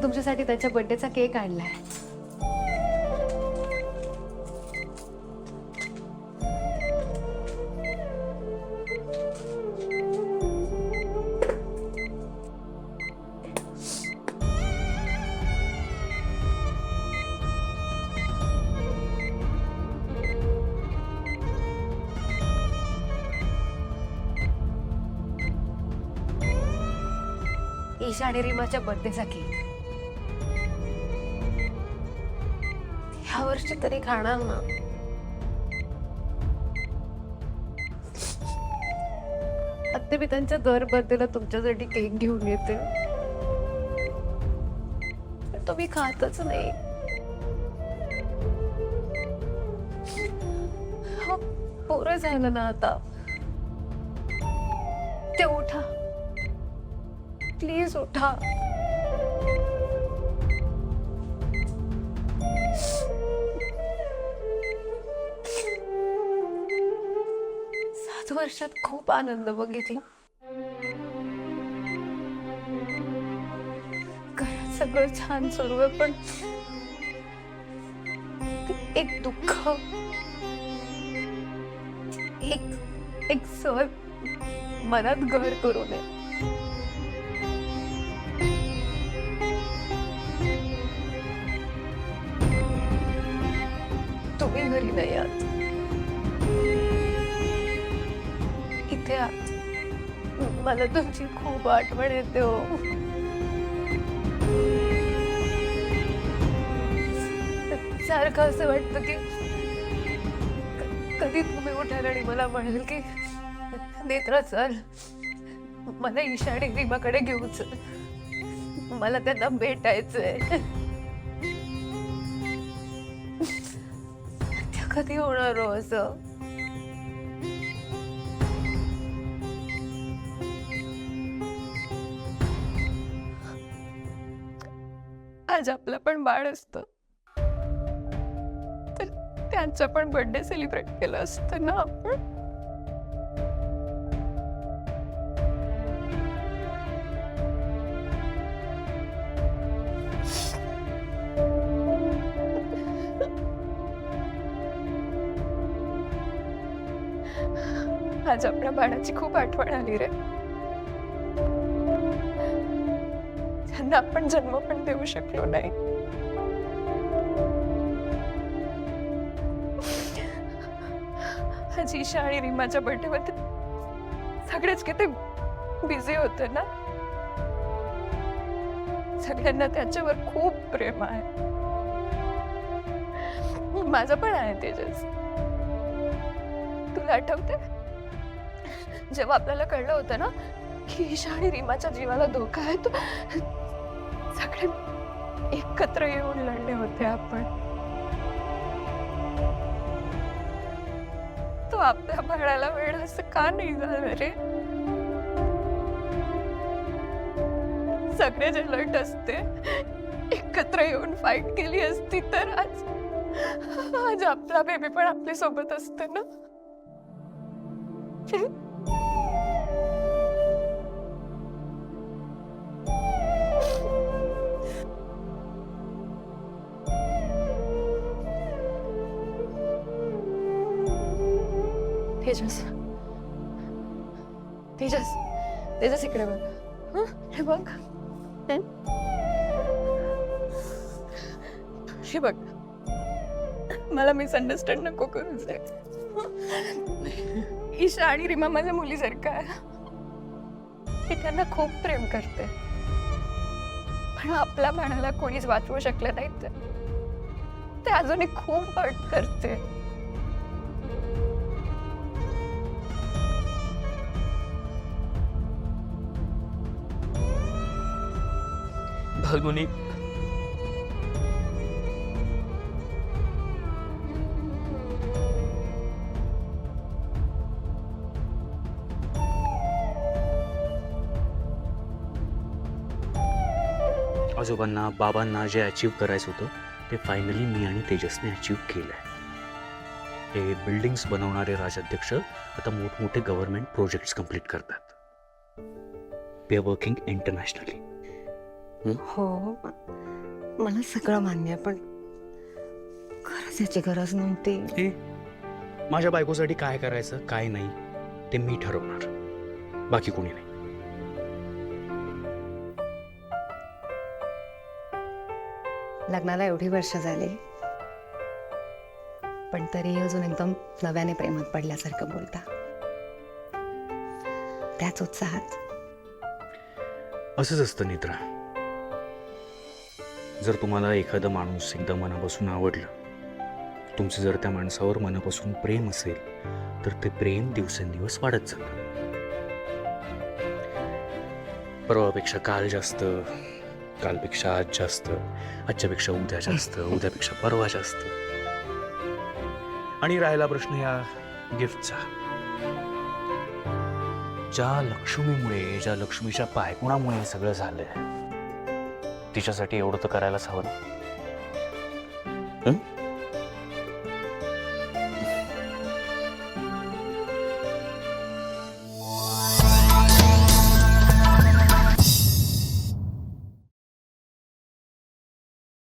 मी तुमच्यासाठी त्याच्या बर्थडेचा केक आणलाय. ईशा आणि रीमाच्या बर्थडेचा केक ह्या वर्षी तरी खाणार ना. आता मी त्यांच्या दर बर्थडेला तुमच्यासाठी केक घेऊन येते, पण तुम्ही खातच नाही. हा पोरं झालं ना आता. ते उठा प्लीज, उठा. वर्षात खूप आनंद बघितला. घरात सगळं छान सुरू आहे, पण एक दुःख, एक सर मनात घर करू नये. तुम्ही घरी नाही आहात, इथे आहात. मला तुमची खूप आठवण येते हो. सारखं असं वाटतं की कधी तुम्ही उठाल आणि मला म्हणाल की नेत्रा चल, मला ईशा आणि रीमाकडे घेऊन चल, मला त्यांना भेटायचंय. त्या कधी होणार हो असं? आज आपलं पण बाळ असतं तर त्यांचा पण बर्थडे सेलिब्रेट केलं असतं ना आपण. आज आपल्या बाळाची खूप आठवण आली रे. त्यांना आपण जन्म पण देऊ शकलो नाही. आज ईशा आणि रीमाच्या बर्थडे मध्ये सगळेच किती बिझी होते ना. सगळ्यांना त्याच्यावर खूप प्रेम आहे. माझं पण आहे तेजस. तुला आठवते जेव्हा आपल्याला कळलं होतं ना की ईशा आणि रीमाच्या जीवाला धोका आहे, तो सगळे एकत्र येऊन लढले होते आपण. तो आपल्या बाळाला वेळ असं का नाही झालं रे? सगळे जे लढत असते एकत्र येऊन फाईट केली असती तर आज आपला बेबी पण आपल्या सोबत असते ना. तेजस, तेजस, तेजस इकडे बघ. हे बघ, हे बघ, मला मिसअंडरस्टँड नको करू दे. ईशा आणि रीमा माझ्या मुलीसारखं आहे. मी त्यांना खूप प्रेम करते, पण आपल्या बाळाला कोणीच वाचवू शकलं नाही. ते अजूनही खूप हर्ट करते. फाल्गुनी, आजोबांना बाबांना जे अचीव करायचं होतं ते फायनली मी आणि तेजसने अचीव केलंय. हे बिल्डिंग्स बनवणारे राजाध्यक्ष आता मोठमोठे गव्हर्नमेंट प्रोजेक्ट्स कंप्लीट करतात. We are working internationally. हो मला सगळं मान्य आहे, पण खरंच याची गरज नव्हती. हे माझ्या बायकोसाठी काय करायचं काय नाही ते मी ठरवणार, बाकी कोणी नाही. लग्नाला एवढी वर्ष झाली, पण तरी अजून एकदम नव्याने प्रेमात पडल्यासारखं बोलता. त्याच उत्साहात. असंच असतं निद्रा. जर तुम्हाला एखादा माणूस एकदा मनापासून आवडलं, तुमचं जर त्या माणसावर मनापासून प्रेम असेल, तर ते प्रेम दिवसेंदिवस वाढत जातं. परवापेक्षा काल जास्त, कालपेक्षा आज जास्त, आजच्यापेक्षा उद्या जास्त, उद्यापेक्षा परवा जास्त. आणि राहिला प्रश्न या गिफ्टचा, ज्या लक्ष्मीमुळे, ज्या लक्ष्मीच्या पायगुणामुळे हे सगळं झालंय, तिच्यासाठी एवढं तर करायलाच हवं ना.